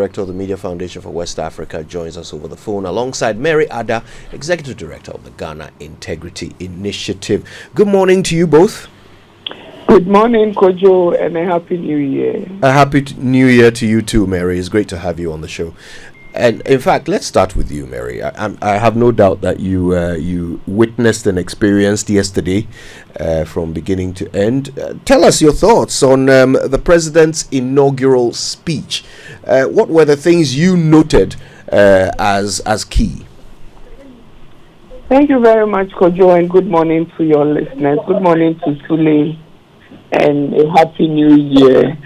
Director of the Media Foundation for West Africa, joins us over the phone alongside Mary Ada, Executive Director of the Ghana Integrity Initiative. Good morning to you both. Good morning, Kojo, and a Happy New Year. A Happy New Year to you too, Mary. It's great to have you on the show. And in fact, let's start with you, Mary. I have no doubt that you witnessed and experienced yesterday from beginning to end. Tell us your thoughts on the president's inaugural speech. What were the things you noted as key? Thank you very much, Kojo, and good morning to your listeners. Good morning to Sule, and a Happy New Year.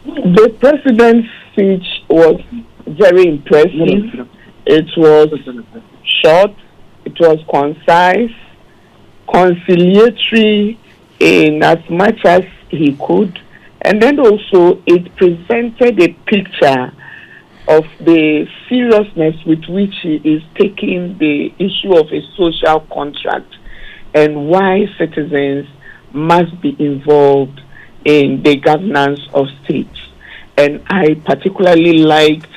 The president's speech was very impressive. It was short, it was concise, conciliatory in as much as he could, and then also it presented a picture of the seriousness with which he is taking the issue of a social contract and why citizens must be involved in the governance of states. And I particularly liked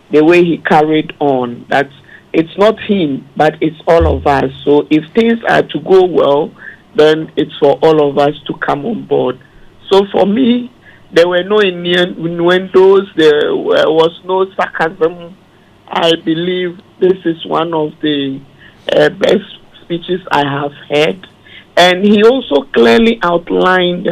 the way he carried on, that it's not him, but it's all of us. So if things are to go well, then it's for all of us to come on board. So for me, there were no innuendos, there was no sarcasm. I believe this is one of the best speeches I have heard. And he also clearly outlined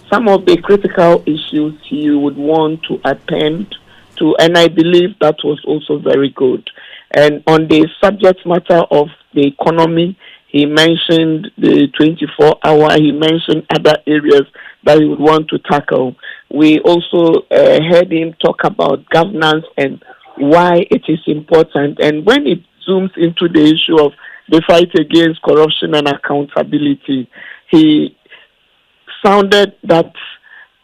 some of the critical issues he would want to attend to, and I believe that was also very good. And on the subject matter of the economy, he mentioned the 24-hour, he mentioned other areas that he would want to tackle. We also heard him talk about governance and why it is important. And when it zooms into the issue of the fight against corruption and accountability, he sounded that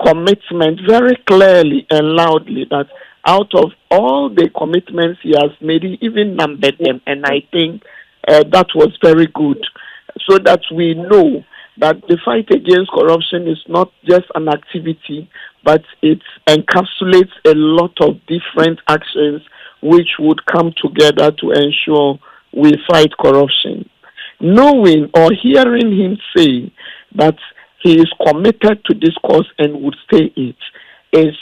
commitment very clearly and loudly, that out of all the commitments he has made, he even numbered them. And I think that was very good, so that we know that the fight against corruption is not just an activity, but it encapsulates a lot of different actions which would come together to ensure we fight corruption. Knowing or hearing him say that he is committed to this cause and would stay it is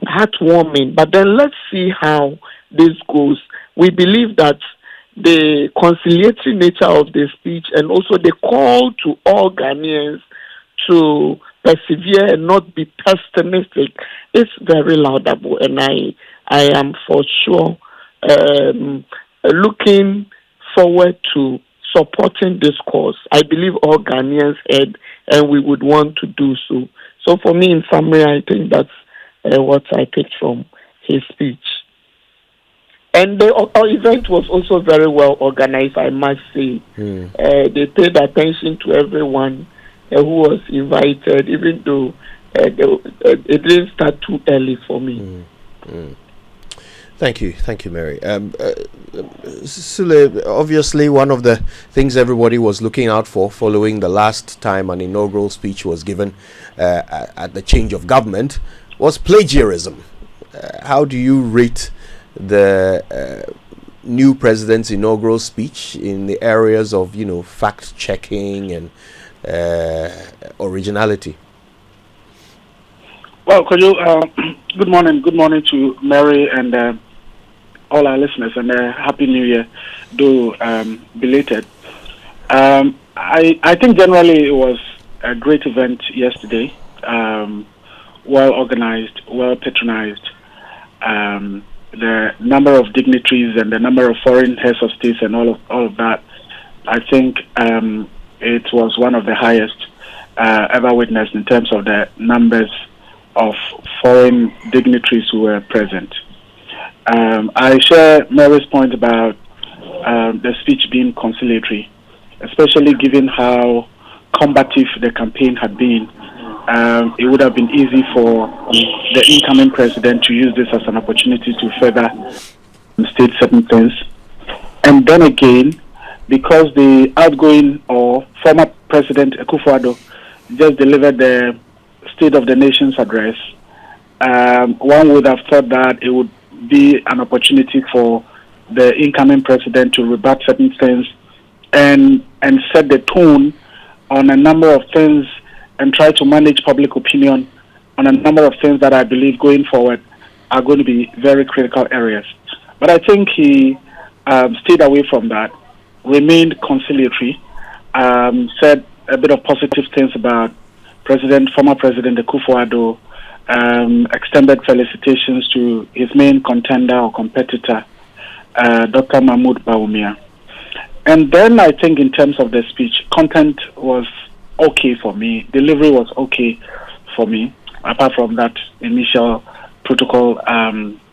heartwarming. But then let's see how this goes. We believe that the conciliatory nature of the speech and also the call to all Ghanaians to persevere and not be pessimistic is very laudable, and I am for sure looking forward to supporting this cause. I believe all Ghanaians heard, and we would want to do so. So for me, in summary, I think that's what I picked from his speech. And the event was also very well organized, I must say. They paid attention to everyone who was invited, even though it didn't start too early for me. Thank you, Mary. Sule, obviously one of the things everybody was looking out for following the last time an inaugural speech was given at the change of government was plagiarism. How do you rate the new president's inaugural speech in the areas of, fact checking and originality? Well, good morning to Mary and all our listeners, and Happy New Year, though belated. I think generally it was a great event yesterday, well organized, well patronized. The number of dignitaries and the number of foreign heads of states and all of that, I think it was one of the highest ever witnessed in terms of the numbers of foreign dignitaries who were present. I share Mary's point about the speech being conciliatory, especially given how combative the campaign had been. It would have been easy for the incoming president to use this as an opportunity to further state certain things. And then again, because the outgoing or former President Akufo-Addo just delivered the State of the Nation's address, one would have thought that it would be an opportunity for the incoming president to rebut certain things and set the tone on a number of things and try to manage public opinion on a number of things that I believe going forward are going to be very critical areas. But I think he stayed away from that, remained conciliatory, said a bit of positive things about former President Akufo-Addo, extended felicitations to his main contender or competitor, Dr. Mahmoud Bawumia. And then I think in terms of the speech, content was okay for me. Delivery was okay for me, apart from that initial protocol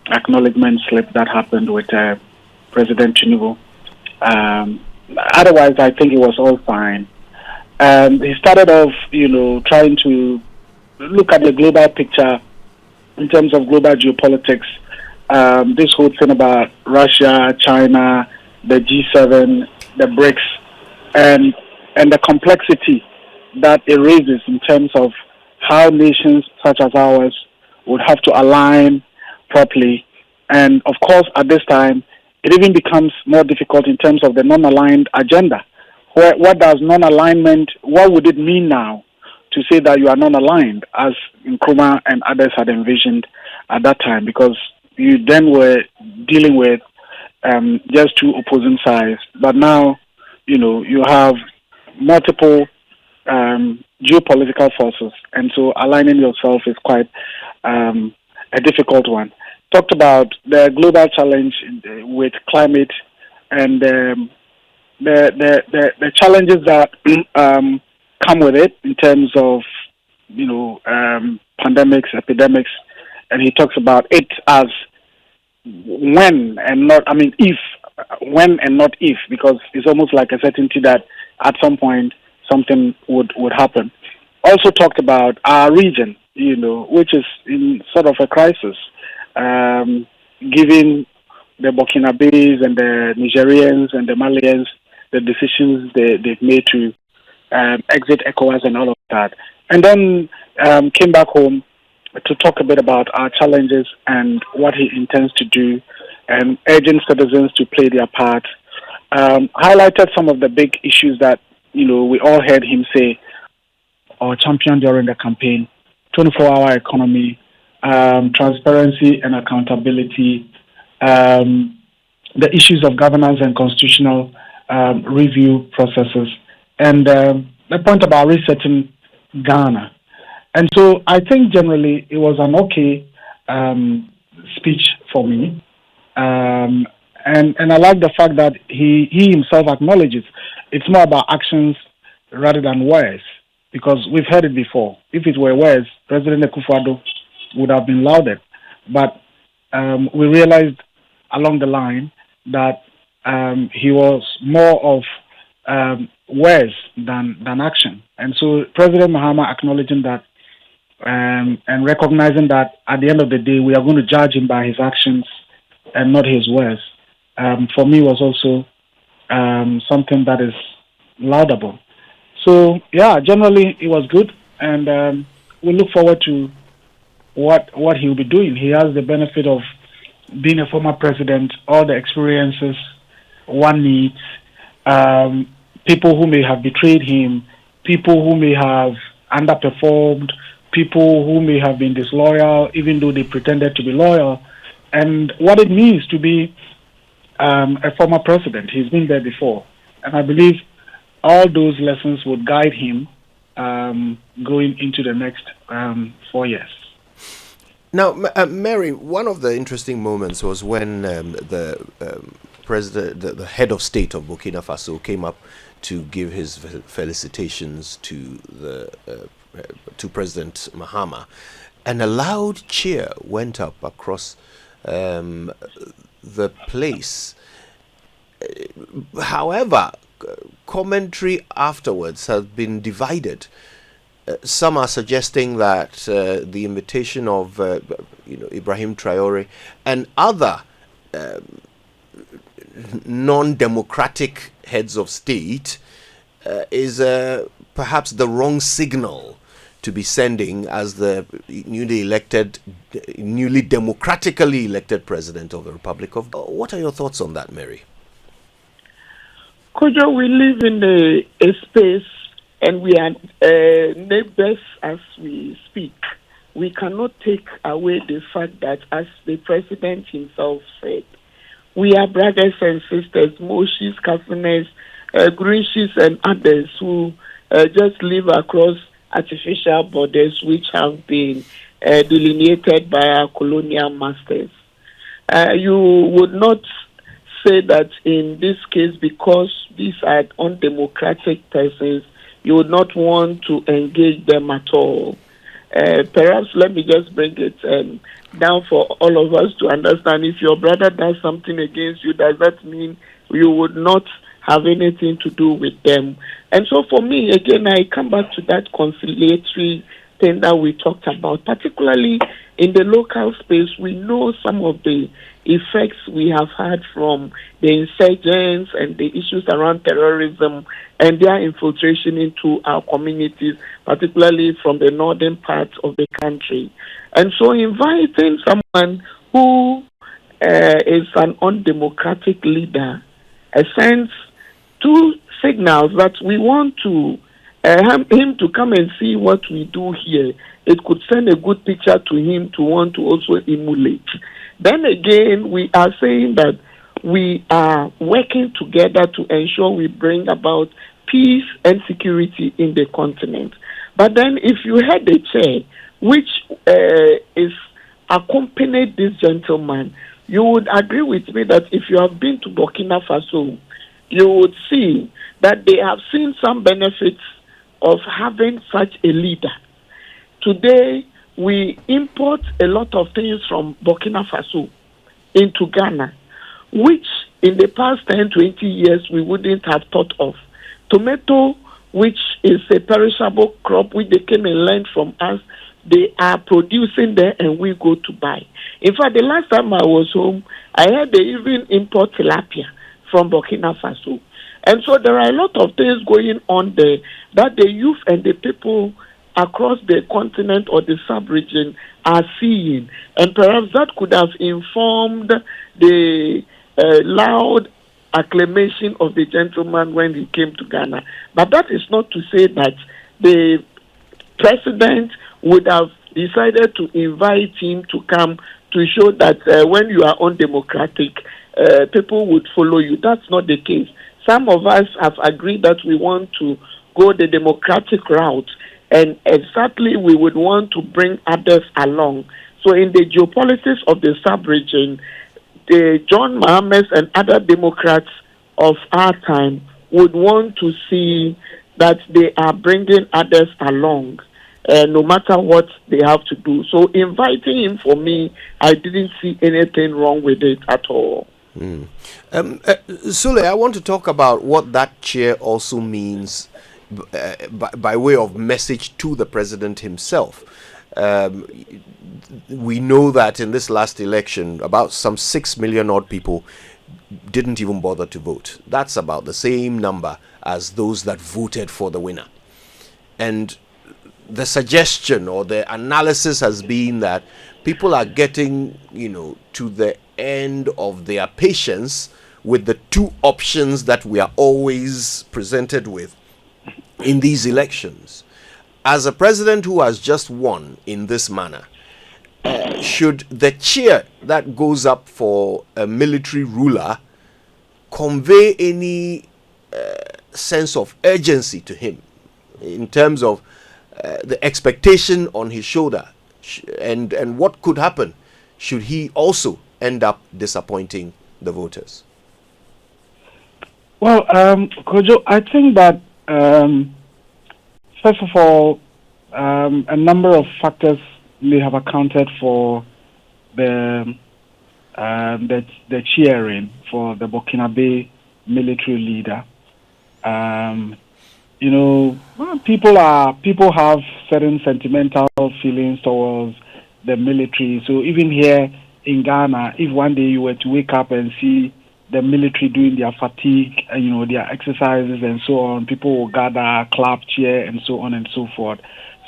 acknowledgement slip that happened with President Tinubu. Otherwise, I think it was all fine. He started off, trying to look at the global picture in terms of global geopolitics. This whole thing about Russia, China, the G7, the BRICS, and the complexity that it raises in terms of how nations such as ours would have to align properly. And of course, at this time, it even becomes more difficult in terms of the non-aligned agenda. What does non-alignment, what would it mean now to say that you are non-aligned, as Nkrumah and others had envisioned at that time? Because you then were dealing with just two opposing sides. But now, you have multiple geopolitical forces, and so aligning yourself is quite a difficult one. Talked about the global challenge with climate and the challenges that come with it in terms of pandemics, epidemics, and he talks about it as when and not if, because it's almost like a certainty that at some point something would happen. Also talked about our region, which is in sort of a crisis, given the Burkinabes and the Nigerians and the Malians, the decisions they've made to exit ECOWAS and all of that. And then came back home to talk a bit about our challenges and what he intends to do, and urging citizens to play their part. Highlighted some of the big issues that we all heard him say or champion during the campaign: 24-hour economy, transparency and accountability, the issues of governance and constitutional review processes, and the point about resetting Ghana. And so I think generally it was an okay speech for me. And I like the fact that he himself acknowledges it's more about actions rather than words, because we've heard it before. If it were words, President Akufo-Addo would have been lauded. But we realized along the line that he was more of words than action. And so President Mahama acknowledging that and recognizing that at the end of the day, we are going to judge him by his actions and not his words, for me was also something that is laudable. So, yeah, generally it was good, and we look forward to what he'll be doing. He has the benefit of being a former president, all the experiences one needs, people who may have betrayed him, people who may have underperformed, people who may have been disloyal, even though they pretended to be loyal, and what it means to be a former president. He's been there before. And I believe all those lessons would guide him going into the next 4 years. Now, Mary, one of the interesting moments was when the president, the head of state of Burkina Faso, came up to give his felicitations to President Mahama, and a loud cheer went up across the place. However, commentary afterwards has been divided. Some are suggesting that the invitation of Ibrahim Traore and other non-democratic heads of state is perhaps the wrong signal to be sending as the newly democratically elected president of the Republic of Ghana. What are your thoughts on that, Mary? Kojo, we live in a space and we are neighbors as we speak. We cannot take away the fact that, as the president himself said, we are brothers and sisters, Moshis, Kafinas, Grishis, and others who just live across artificial borders which have been delineated by our colonial masters. You would not say that in this case, because these are undemocratic persons, you would not want to engage them at all. Perhaps let me just bring it down for all of us to understand. If your brother does something against you, does that mean you would not have anything to do with them? And so for me, again, I come back to that conciliatory thing that we talked about, particularly in the local space. We know some of the effects we have had from the insurgents and the issues around terrorism and their infiltration into our communities, particularly from the northern part of the country. And so inviting someone who is an undemocratic leader sends two signals that we want to him to come and see what we do here. It could send a good picture to him to want to also emulate. Then again, we are saying that we are working together to ensure we bring about peace and security in the continent. But then if you had a chair which is accompanied this gentleman, you would agree with me that if you have been to Burkina Faso, you would see that they have seen some benefits of having such a leader. Today, we import a lot of things from Burkina Faso into Ghana, which in the past 10, 20 years we wouldn't have thought of. Tomato, which is a perishable crop, which they came and learned from us, they are producing there and we go to buy. In fact, the last time I was home, I heard they even import tilapia from Burkina Faso. And so there are a lot of things going on there that the youth and the people across the continent or the sub-region are seeing. And perhaps that could have informed the loud acclamation of the gentleman when he came to Ghana. But that is not to say that the president would have decided to invite him to come to show that when you are undemocratic, people would follow you. That's not the case. Some of us have agreed that we want to go the democratic route, and exactly we would want to bring others along. So in the geopolitics of the sub-region, the John Mahama and other Democrats of our time would want to see that they are bringing others along, no matter what they have to do. So inviting him, for me, I didn't see anything wrong with it at all. Sule, I want to talk about what that chair also means by way of message to the president himself. We know that in this last election, about some 6 million odd people didn't even bother to vote. That's about the same number as those that voted for the winner. And the suggestion or the analysis has been that people are getting, to the end of their patience with the two options that we are always presented with in these elections. As a president who has just won in this manner, should the cheer that goes up for a military ruler convey any sense of urgency to him in terms of the expectation on his shoulder, and what could happen should he also end up disappointing the voters? Well, Kojo, I think that first of all, a number of factors may have accounted for the cheering for the Burkinabe military leader. People have certain sentimental feelings towards the military. So even here in Ghana, if one day you were to wake up and see the military doing their fatigue, their exercises and so on. People will gather, clap, cheer, and so on and so forth.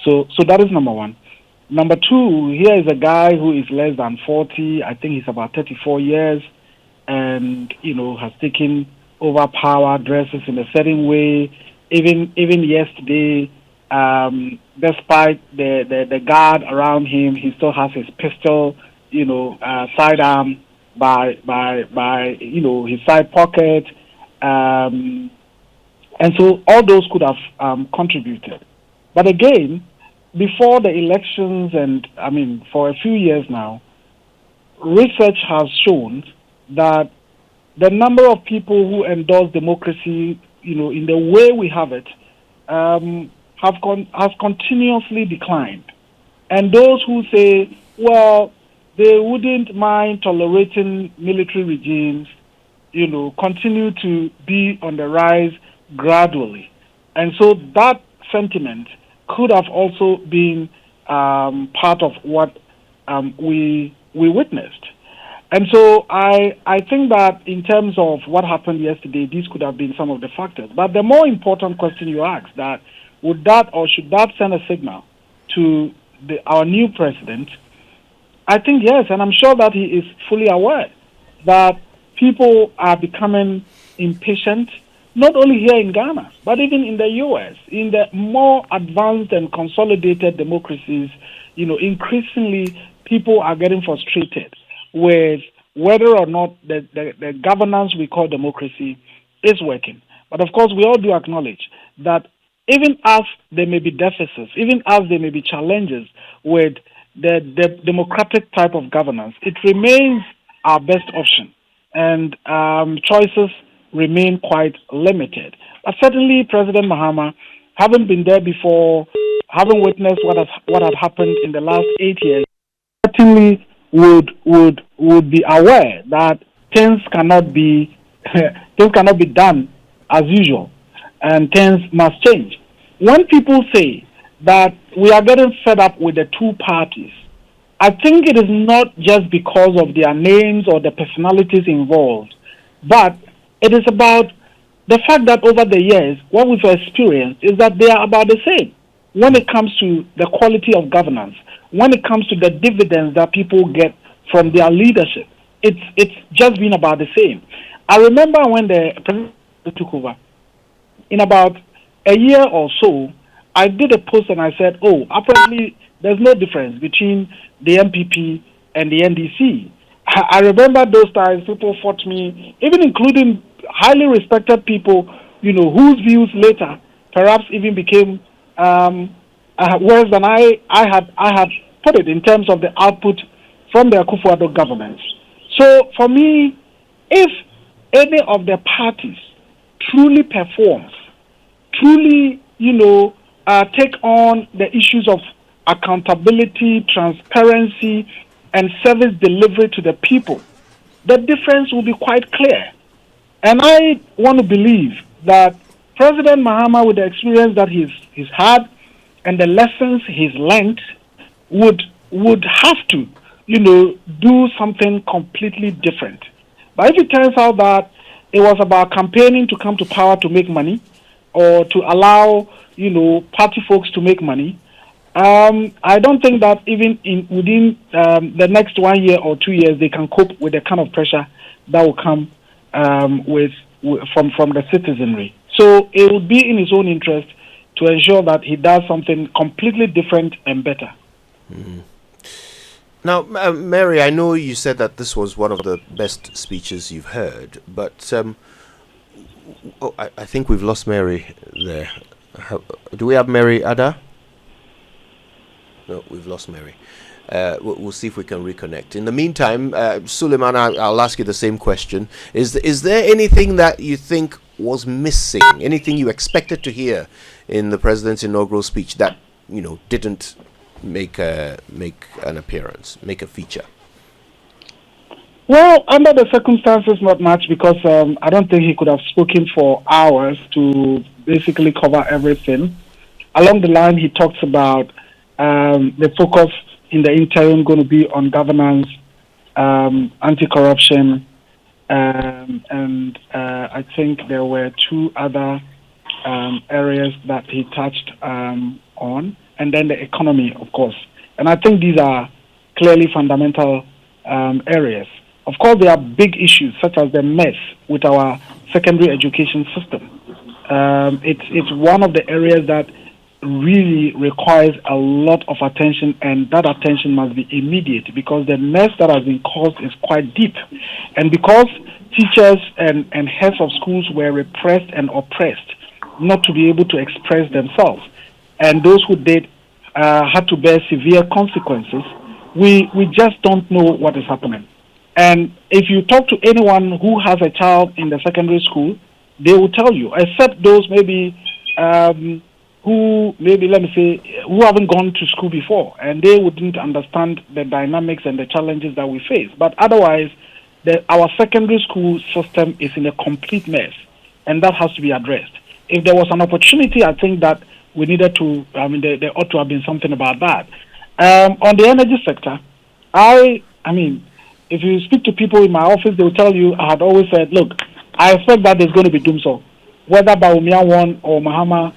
So that is number one. Number two, here is a guy who is less than 40. I think he's about 34 years, and has taken over power, dresses in a certain way. Even yesterday, despite the guard around him, he still has his pistol, sidearm by his side pocket, and so all those could have contributed. But again, before the elections, and for a few years now, research has shown that the number of people who endorse democracy, in the way we have it, has continuously declined. And those who say, well, they wouldn't mind tolerating military regimes, continue to be on the rise gradually. And so that sentiment could have also been part of what we witnessed. And so I think that in terms of what happened yesterday, these could have been some of the factors. But the more important question you asked, that would that or should that send a signal to our new president? I think yes, and I'm sure that he is fully aware that people are becoming impatient, not only here in Ghana, but even in the U.S., in the more advanced and consolidated democracies. Increasingly people are getting frustrated with whether or not the governance we call democracy is working. But of course, we all do acknowledge that even as there may be deficits, even as there may be challenges with the democratic type of governance, it remains our best option. And choices remain quite limited. But certainly President Mahama, having been there before, having witnessed what had happened in the last 8 years, certainly would be aware that things cannot be done as usual, and things must change. When people say that we are getting fed up with the two parties, I think it is not just because of their names or the personalities involved, but it is about the fact that over the years, what we've experienced is that they are about the same when it comes to the quality of governance, when it comes to the dividends that people get from their leadership. It's just been about the same. I remember when the president took over, in about a year or so, I did a post and I said, apparently there's no difference between the MPP and the NDC. I remember those times people fought me, even including highly respected people, whose views later perhaps even became worse than I had put it in terms of the output from the Akufo-Addo government. So for me, if any of the parties truly performs, truly, take on the issues of accountability, transparency, and service delivery to the people, the difference will be quite clear. And I want to believe that President Mahama, with the experience that he's had and the lessons he's learned, would have to, do something completely different. But if it turns out that it was about campaigning to come to power to make money, or to allow, party folks to make money, I don't think that even within the next 1 year or 2 years they can cope with the kind of pressure that will come from the citizenry. So it would be in his own interest to ensure that he does something completely different and better. Mm. Now, Mary, I know you said that this was one of the best speeches you've heard, but I think we've lost Mary there. Do we have Mary Ada? No, we've lost Mary. We'll see if we can reconnect. In the meantime, Suleiman, I'll ask you the same question. Is there anything that you think was missing? Anything you expected to hear in the president's inaugural speech that didn't make an appearance, make a feature? Well, under the circumstances, not much, because I don't think he could have spoken for hours to basically cover everything. Along the line, he talks about the focus in the interim going to be on governance, anti-corruption, and I think there were two other areas that he touched on, and then the economy, of course. And I think these are clearly fundamental areas. Of course, there are big issues such as the mess with our secondary education system. It's one of the areas that really requires a lot of attention, and that attention must be immediate because the mess that has been caused is quite deep. And because teachers and heads of schools were repressed and oppressed not to be able to express themselves, and those who did had to bear severe consequences, we just don't know what is happening. And if you talk to anyone who has a child in the secondary school, they will tell you, except those maybe who haven't gone to school before, and they wouldn't understand the dynamics and the challenges that we face. But otherwise, our secondary school system is in a complete mess, and that has to be addressed. If there was an opportunity, I think that we needed to, there ought to have been something about that. On the energy sector, if you speak to people in my office, they will tell you, I had always said, look, I expect that there's going to be doomsday. Whether Bawumia won or Mahama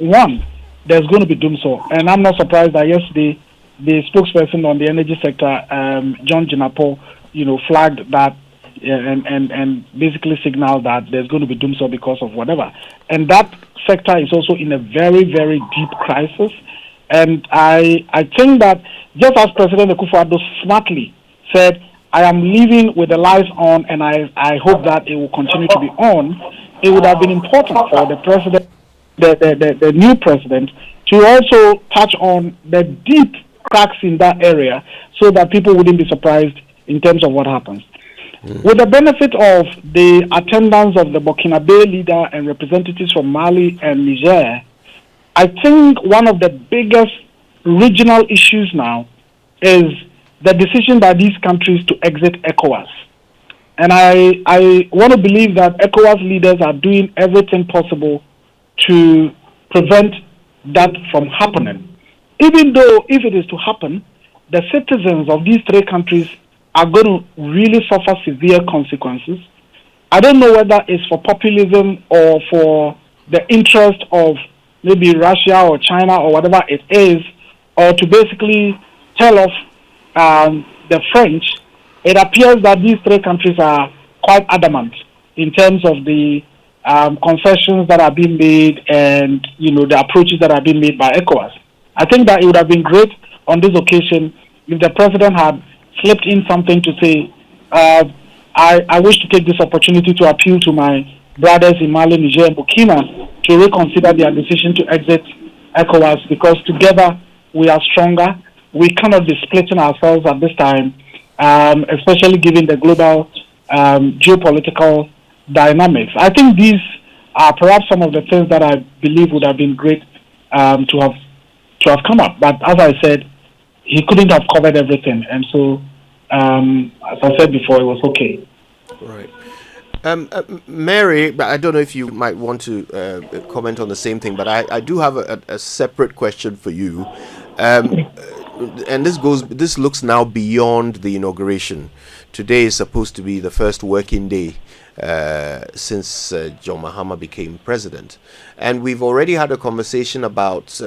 won, there's going to be doomsday. And I'm not surprised that yesterday, the spokesperson on the energy sector, John Jinapo, flagged that and basically signaled that there's going to be doomsday because of whatever. And that sector is also in a very, very deep crisis. And I think that just as President Akufo-Addo smartly said, I am leaving with the lights on, and I hope that it will continue to be on, it would have been important for the president, the new president, to also touch on the deep cracks in that area so that people wouldn't be surprised in terms of what happens. With the benefit of the attendance of the Burkinabe leader and representatives from Mali and Niger, I think one of the biggest regional issues now is the decision by these countries to exit ECOWAS. And I want to believe that ECOWAS leaders are doing everything possible to prevent that from happening. Even though, if it is to happen, the citizens of these three countries are going to really suffer severe consequences. I don't know whether it's for populism or for the interest of maybe Russia or China or whatever it is, or to basically tell off the French. It appears that these three countries are quite adamant in terms of the concessions that are being made and the approaches that are being made by ECOWAS. I think that it would have been great on this occasion if the president had slipped in something to say, I wish to take this opportunity to appeal to my brothers in Mali, Niger, and Burkina to reconsider their decision to exit ECOWAS, because together we are stronger. We cannot be splitting ourselves at this time, especially given the global geopolitical dynamics. I think these are perhaps some of the things that I believe would have been great to have come up. But as I said, he couldn't have covered everything, and so as I said before, it was okay. Right. Mary, I don't know if you might want to comment on the same thing, but I do have a separate question for you. And this looks now beyond the inauguration. Today is supposed to be the first working day since John Mahama became president. And we've already had a conversation about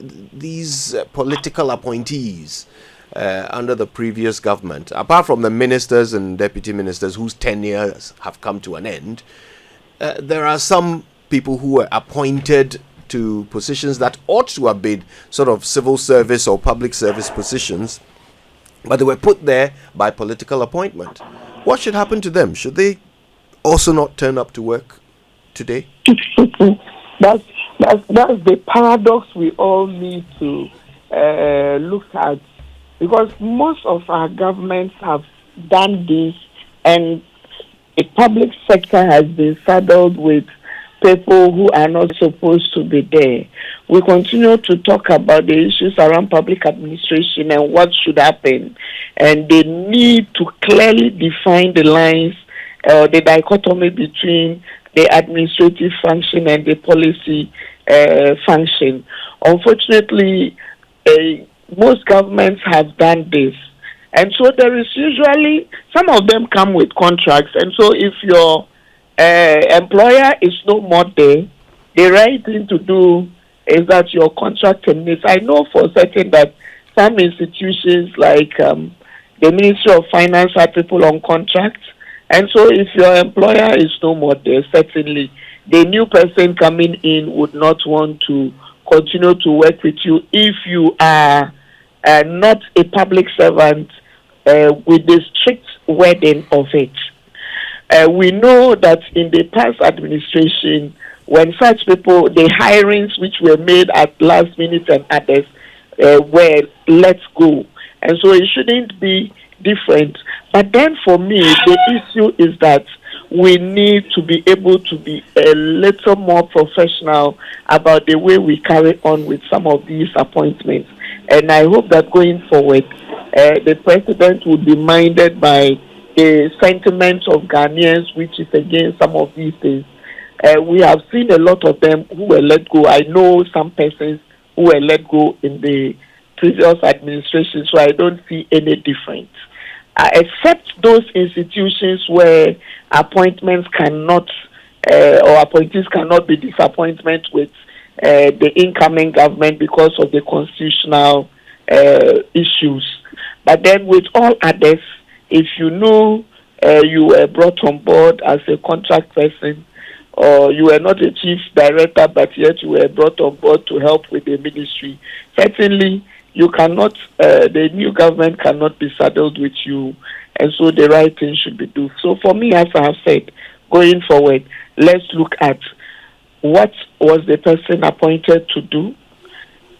these political appointees under the previous government. Apart from the ministers and deputy ministers whose tenures have come to an end, there are some people who were appointed to positions that ought to have been sort of civil service or public service positions, but they were put there by political appointment. What should happen to them? Should they also not turn up to work today? That's the paradox we all need to look at, because most of our governments have done this, and the public sector has been saddled with people who are not supposed to be there. We continue to talk about the issues around public administration and what should happen, and they need to clearly define the lines, the dichotomy between the administrative function and the policy function. Unfortunately, most governments have done this, And so there is usually, some of them come with contracts. And so if your employer is no more there, the right thing to do is that your contract terminates. I know for certain that some institutions like the Ministry of Finance have people on contract. And so if your employer is no more there, certainly the new person coming in would not want to continue to work with you if you are not a public servant with the strict wording of it. We know that in the past administration, when such people, the hirings which were made at last minute and others were let go. And so it shouldn't be different. But then for me, the issue is that we need to be able to be a little more professional about the way we carry on with some of these appointments. And I hope that going forward, the president will be minded by the sentiments of Ghanaians, which is against some of these things. We have seen a lot of them who were let go. I know some persons who were let go in the previous administration, so I don't see any difference. Except those institutions where appointments cannot, or appointees cannot be disappointment with the incoming government because of the constitutional issues. But then with all others, if you know you were brought on board as a contract person, or you were not a chief director, but yet you were brought on board to help with the ministry, certainly you cannot, the new government cannot be saddled with you, and so the right thing should be done. So for me, as I have said, going forward, let's look at what was the person appointed to do.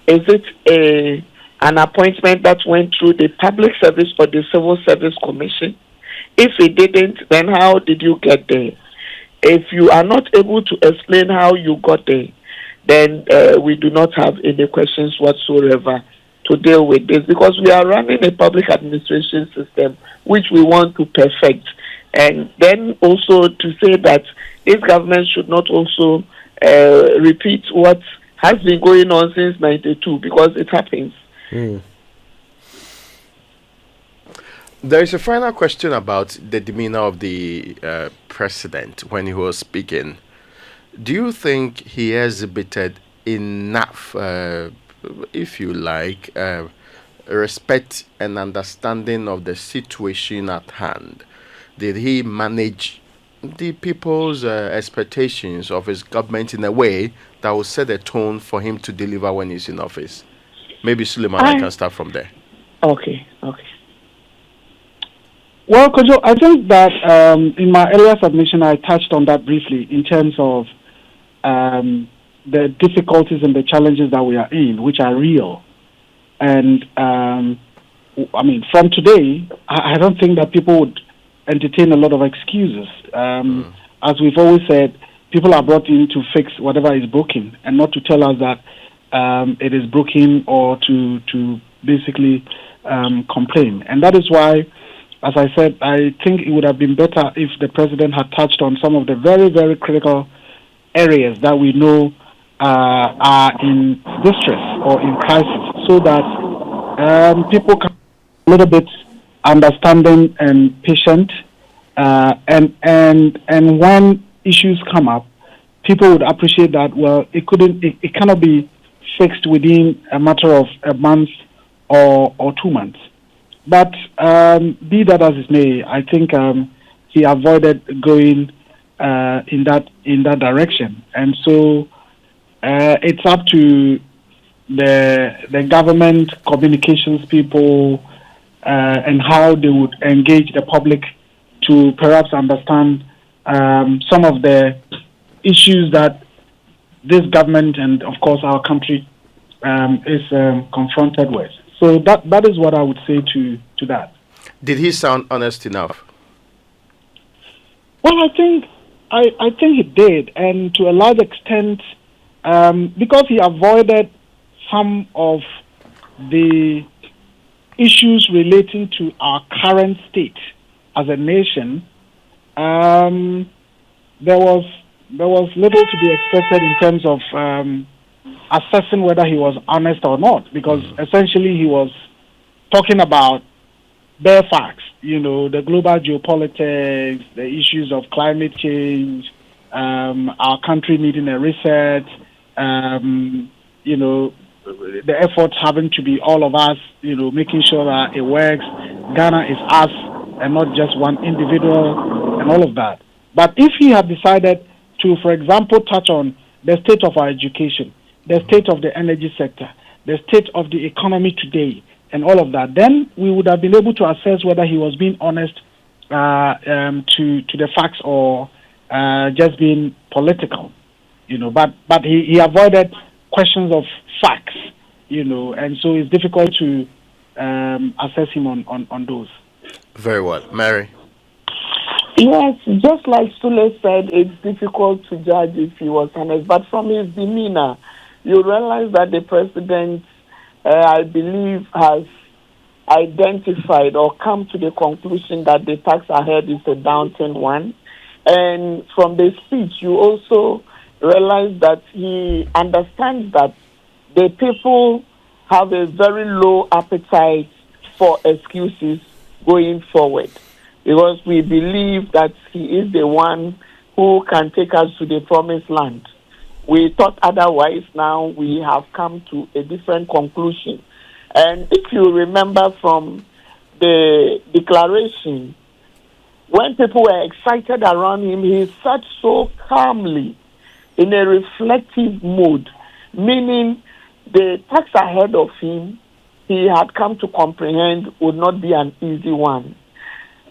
Is it an appointment that went through the Public Service or the Civil Service Commission? If it didn't, then how did you get there? If you are not able to explain how you got there, then we do not have any questions whatsoever to deal with this, because we are running a public administration system which we want to perfect. And then also to say that this government should not also repeat what has been going on since 92, because it happens. There is a final question about the demeanor of the president when he was speaking. Do you think he exhibited enough, if you like, respect and understanding of the situation at hand? Did he manage the people's expectations of his government in a way that will set a tone for him to deliver when he's in office? Maybe Suleiman, I can start from there. Okay. Well, Kojo, I think that in my earlier submission, I touched on that briefly in terms of the difficulties and the challenges that we are in, which are real. And, I mean, from today, I don't think that people would entertain a lot of excuses. As we've always said, people are brought in to fix whatever is broken and not to tell us that it is broken or to basically complain. And that is why, as I said, I think it would have been better if the president had touched on some of the very, very critical areas that we know are in distress or in crisis, so that people can be a little bit understanding and patient, and when issues come up, people would appreciate that. Well, it cannot be fixed within a matter of a month or 2 months. But be that as it may, I think he avoided going in that direction, and so it's up to the government communications people and how they would engage the public to perhaps understand some of the issues that this government and, of course, our country is confronted with. So that is what I would say to that. Did he sound honest enough? Well, I think he did, and to a large extent, because he avoided some of the issues relating to our current state as a nation. There was little to be expected in terms of assessing whether he was honest or not, because essentially he was talking about bare facts. The global geopolitics, the issues of climate change, our country needing a reset, the efforts having to be all of us, making sure that it works. Ghana is us and not just one individual and all of that. But if he had decided to, for example, touch on the state of our education, the state of the energy sector, the state of the economy today, and all of that, then we would have been able to assess whether he was being honest to the facts or just being political. But he avoided questions of facts, and so it's difficult to assess him on those. Very well. Mary? Yes, just like Sule said, it's difficult to judge if he was honest. But from his demeanor, you realize that the president, I believe, has identified or come to the conclusion that the tax ahead is a daunting one. And from the speech, you also realize that he understands that the people have a very low appetite for excuses going forward, because we believe that he is the one who can take us to the promised land. We thought otherwise. Now we have come to a different conclusion. And if you remember from the declaration, when people were excited around him, he sat so calmly in a reflective mood, meaning the task ahead of him, he had come to comprehend would not be an easy one.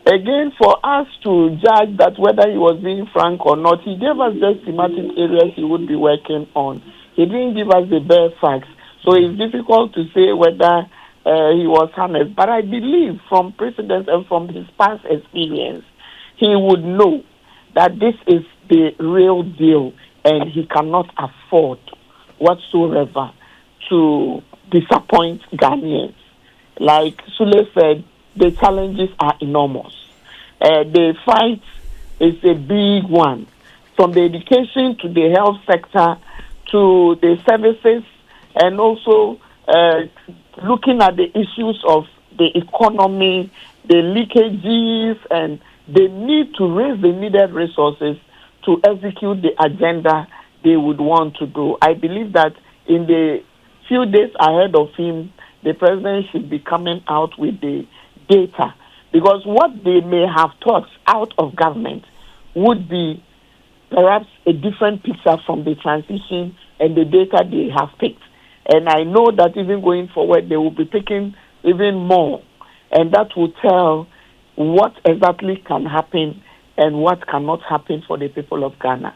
Again, for us to judge that whether he was being frank or not, he gave us just thematic areas he would be working on. He didn't give us the bare facts. So it's difficult to say whether he was honest. But I believe from precedent and from his past experience, he would know that this is the real deal and he cannot afford whatsoever to disappoint Ghanaians. Like Sule said, the challenges are enormous. The fight is a big one, from the education to the health sector to the services, and also looking at the issues of the economy, the leakages, and the need to raise the needed resources to execute the agenda they would want to do. I believe that in the few days ahead of him, the president should be coming out with the data, because what they may have thought out of government would be perhaps a different picture from the transition and the data they have picked. And I know that even going forward, they will be picking even more, and that will tell what exactly can happen and what cannot happen for the people of Ghana.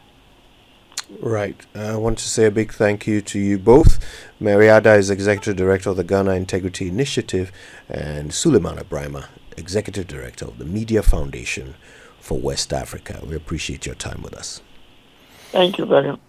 Right. I want to say a big thank you to you both. Mary Ada is Executive Director of the Ghana Integrity Initiative, and Suleiman Ibrahima, Executive Director of the Media Foundation for West Africa. We appreciate your time with us. Thank you very much.